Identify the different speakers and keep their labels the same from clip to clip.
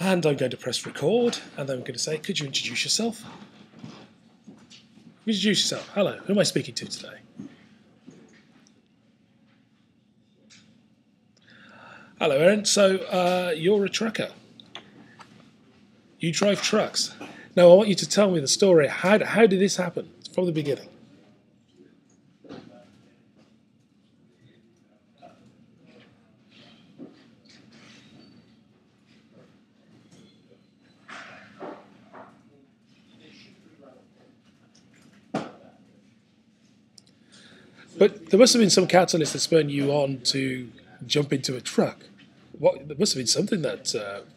Speaker 1: And I'm going to press record, and then I'm going to say, could you introduce yourself? Introduce yourself. Hello, who am I speaking to today? Hello, Erin. So you're a trucker. You drive trucks. Now I want you to tell me the story. How did this happen from the beginning? But there must have been some catalyst that spurred you on to jump into a truck. There must have been something that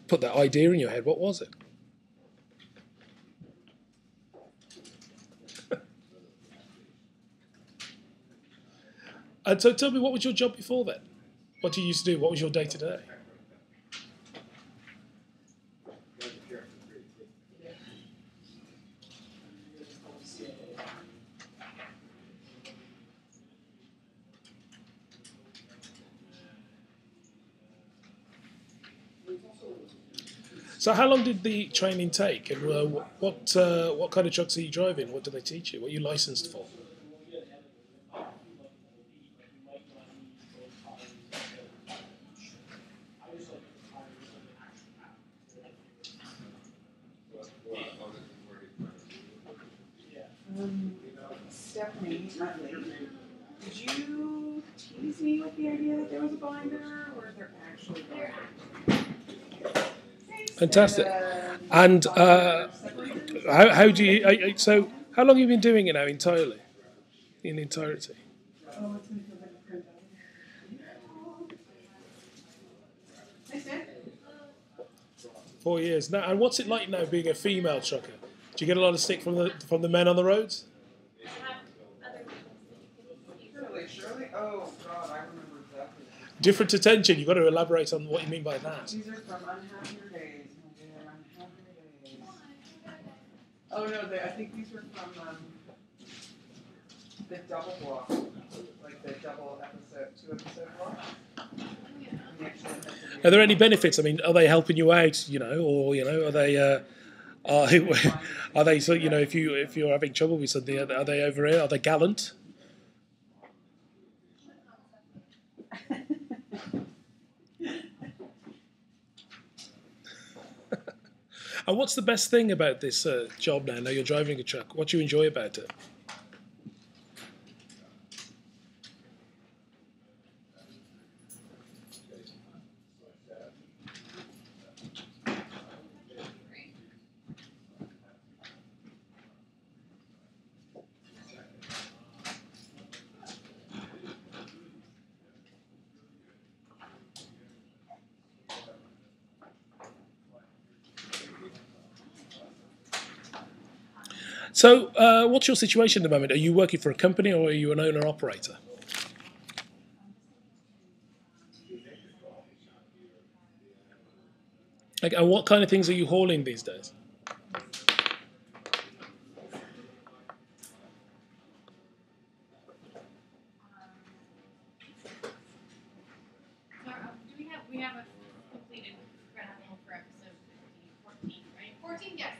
Speaker 1: put that idea in your head. What was it? And so tell me, what was your job before then? What did you used to do? What was your day to day? So how long did the training take, and what kind of trucks are you driving? What do they teach you? What are you licensed for?
Speaker 2: Stephanie, did you tease me with the idea that there was a binder, or is there actually binders?
Speaker 1: Fantastic. And how do you? So how long have you been doing it now entirely, in entirety?
Speaker 2: Oh, it's going to feel like a print out.
Speaker 1: 4 years now. And what's it like now being a female trucker? Do you get a lot of stick from the men on the roads?
Speaker 2: Shirley? Oh, God, I remember exactly.
Speaker 1: Different attention. You've got to elaborate on what you mean by that.
Speaker 2: These are from Unhappier Days, my dear, Unhappier Days. Oh, no, I think these were from the double block, like the double episode, 2-episode block.
Speaker 1: Are there any benefits? I mean, are they helping you out? Or are they? Are they? So if you're having trouble with something, are they over here? Are they gallant? And what's the best thing about this job now? Now you're driving a truck. What do you enjoy about it? So, what's your situation at the moment? Are you working for a company or are you an owner-operator? And what kind of things are you hauling these days?
Speaker 3: We have a completed graphical for episode 14, right? 14, yes.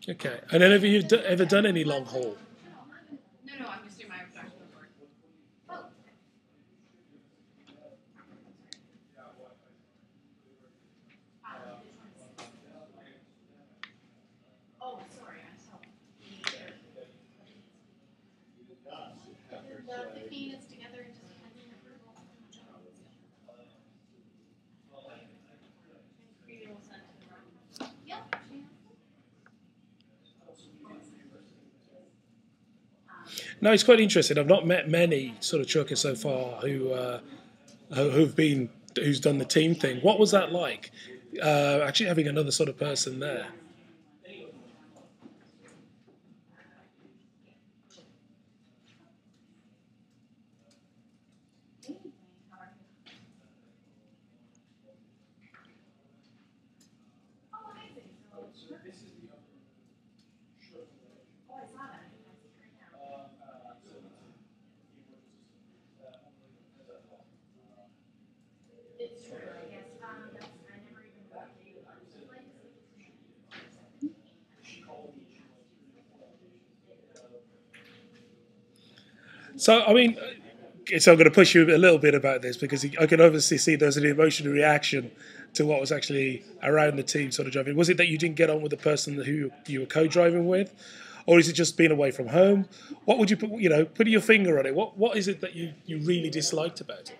Speaker 1: Okay. And then have you ever done any long haul?
Speaker 3: No, I'm just doing my production report. Oh. Oh, sorry, I saw. The cane is together and just pending approval. Preview will send to the room. Yep.
Speaker 1: No, it's quite interesting. I've not met many sort of truckers so far who's done the team thing. What was that like? Actually having another sort of person there. So, I mean, so I'm going to push you a little bit about this because I can obviously see there's an emotional reaction to what was actually around the team sort of driving. Was it that you didn't get on with the person who you were co-driving with, or is it just being away from home? What would you put? You know, putting your finger on it. What is it that you really disliked about it?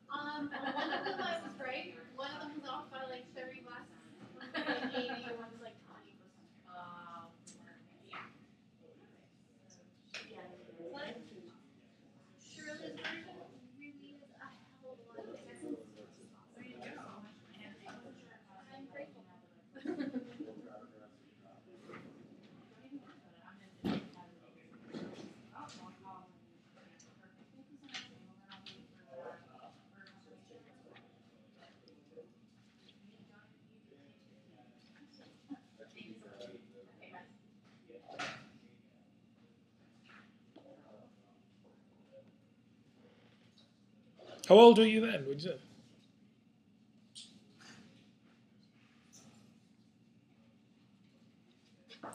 Speaker 3: One of them I was right. One of them was off by like 30 glasses. And Amy was like 20%. Yeah. But Shirley's version really is a hell of a lot better. There you go. I'm grateful.
Speaker 1: How old were you then? Would you say?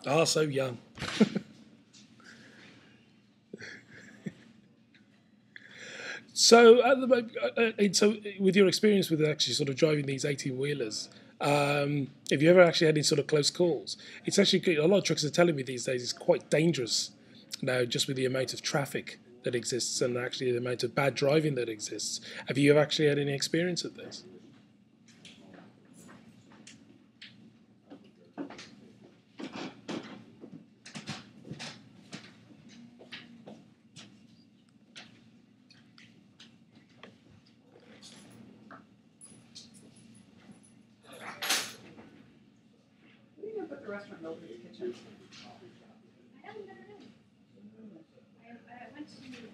Speaker 1: Ah, so young. So, so with your experience with actually sort of driving these 18-wheelers, have you ever actually had any sort of close calls? It's actually a lot of truckers are telling me these days it's quite dangerous now, just with the amount of traffic that exists and actually the amount of bad driving that exists. Have you ever actually had any experience of this?
Speaker 2: What are you gonna put the restaurant in nobody's kitchen?
Speaker 3: I haven't never been. I went to Pierce.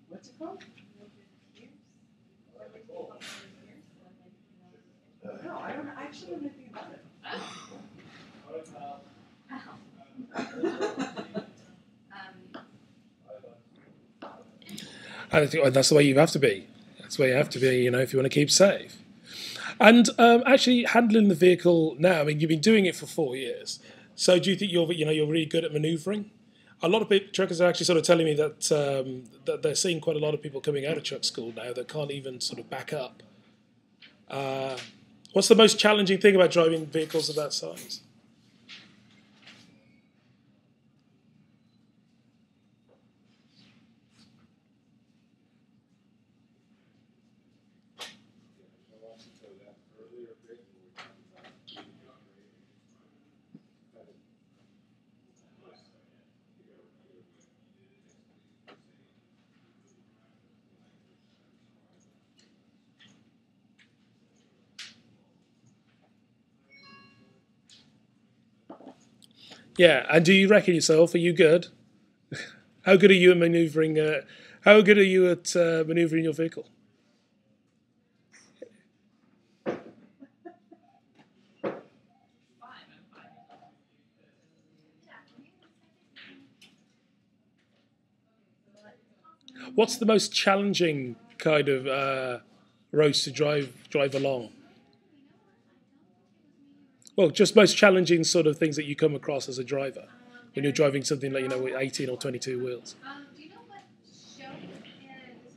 Speaker 2: What's it called? No, I don't. I actually don't know anything about it.
Speaker 1: And I think that's the way you have to be. That's the way you have to be, you know, if you want to keep safe. And actually handling the vehicle now, I mean, you've been doing it for 4 years. So do you think you're really good at manoeuvring? A lot of people, truckers are actually sort of telling me that they're seeing quite a lot of people coming out of truck school now that can't even sort of back up. Uh, what's the most challenging thing about driving vehicles of that size? Yeah, and do you reckon yourself? Are you good? How good are you at manoeuvring? How good are you at manoeuvring your vehicle? What's the most challenging kind of roads to drive along? Well, just most challenging sort of things that you come across as a driver when you're driving something like with 18 or 22 wheels.
Speaker 3: Do you know what show is in relation to?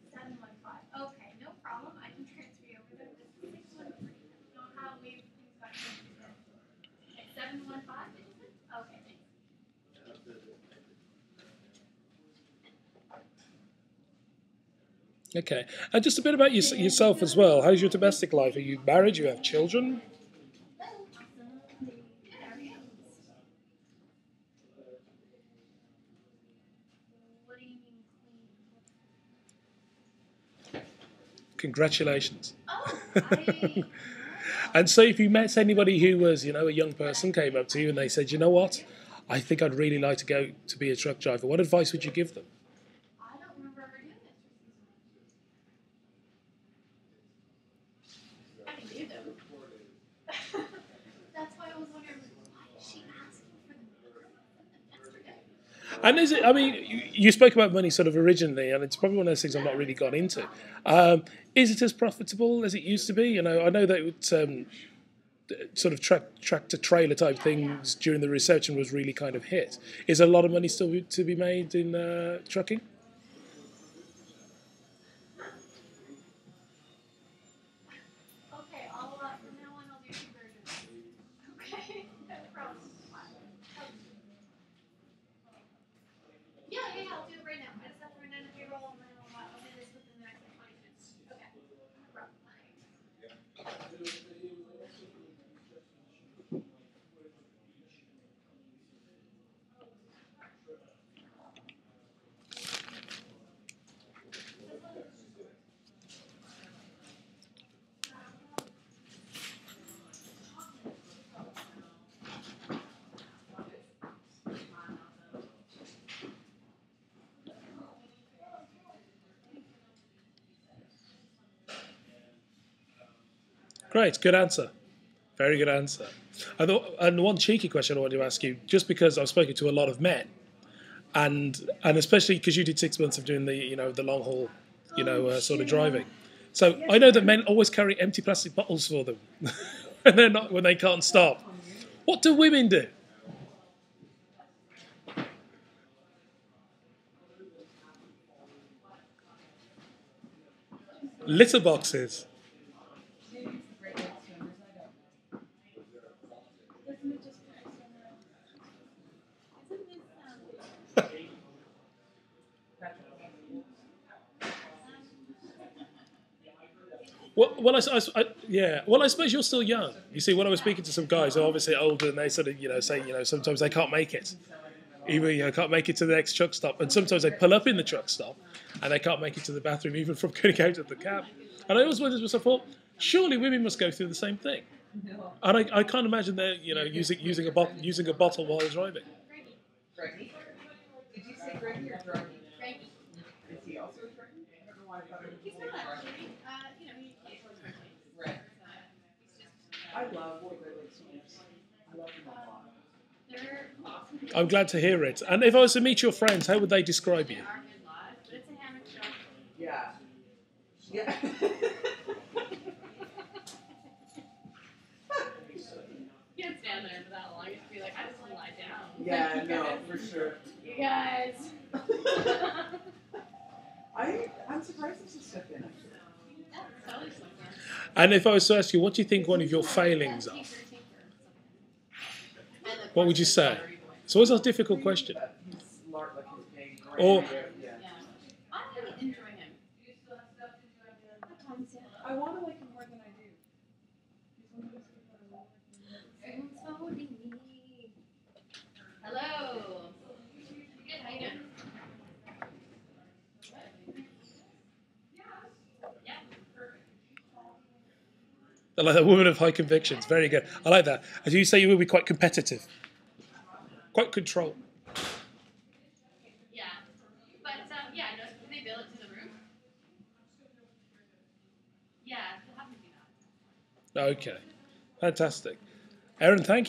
Speaker 3: 715. Okay, no problem. I can transfer you over there. This is 613. I don't know how we've got confused. It's 715, did you say? Okay, thanks.
Speaker 1: Okay, and just a bit about yourself as well. How's your domestic life? Are you married? You have children?
Speaker 3: Good, how are you? What do you mean clean?
Speaker 1: Congratulations.
Speaker 3: Oh, I.
Speaker 1: And so, if you met anybody who was, a young person, came up to you and they said, you know what, I think I'd really like to go to be a truck driver, what advice would you give them?
Speaker 3: I don't remember ever doing this. I can do them. That's why I was wondering, why is she asking
Speaker 1: And is it? I mean, you spoke about money sort of originally, and it's probably one of those things I've not really got into. Is it as profitable as it used to be? You know, I know that sort of tractor trailer type things during the recession was really kind of hit. Is a lot of money still to be made in trucking?
Speaker 3: Okay, from now on, I'll do two versions. Okay, no problem. Yeah, I'll do it right now. I just have to run down the payroll and then I'll do this within the next like 20 minutes. Okay, no problem.
Speaker 1: Great, good answer. Very good answer. And one cheeky question I wanted to ask you, just because I've spoken to a lot of men, and especially because you did 6 months of doing the the long haul, sort of driving. So I know that men always carry empty plastic bottles for them when they can't stop. What do women do? Litter boxes. Yeah. Well, I suppose you're still young. You see, when I was speaking to some guys who are obviously older, and they sort of, say, sometimes they can't make it, even can't make it to the next truck stop, and sometimes they pull up in the truck stop, and they can't make it to the bathroom even from getting out of the cab. And I always wondered to myself, well, surely women must go through the same thing. And I can't imagine they're, using a bottle while driving.
Speaker 2: Greggy? Did you say Greggy or Druggy?
Speaker 3: Frankie.
Speaker 2: Is he also a Greggy? I don't know why I thought it was
Speaker 3: He's not actually. He
Speaker 2: Right. I love the Great Lakes swimmers. I love them a lot.
Speaker 3: They're awesome.
Speaker 1: I'm glad to hear it. And if I was to meet your friends, how would they describe you?
Speaker 3: But it's a hammock show.
Speaker 2: Yeah. Yeah.
Speaker 4: You can't stand there for that long. You have to be like, I just want to lie down.
Speaker 2: Yeah, no, for sure.
Speaker 4: You guys.
Speaker 2: I'm surprised this is stuck in.
Speaker 4: Sally's somewhere.
Speaker 1: And if I was to ask you, what do you think one of your failings are? What would you say? It's always a difficult question.
Speaker 2: He's like his big
Speaker 1: Or-
Speaker 2: yeah.
Speaker 4: I really enjoy him.
Speaker 2: I want to like him more than I do.
Speaker 4: Hello. Good, how you doing? Yeah.
Speaker 1: I like that, woman of high convictions. Very good. I like that. As you say, you will be quite competitive, quite controlled.
Speaker 4: Yeah. But, yeah, no, can they bill it to the room? Yeah, they'll have to do that.
Speaker 1: Okay, fantastic. Erin, thank you.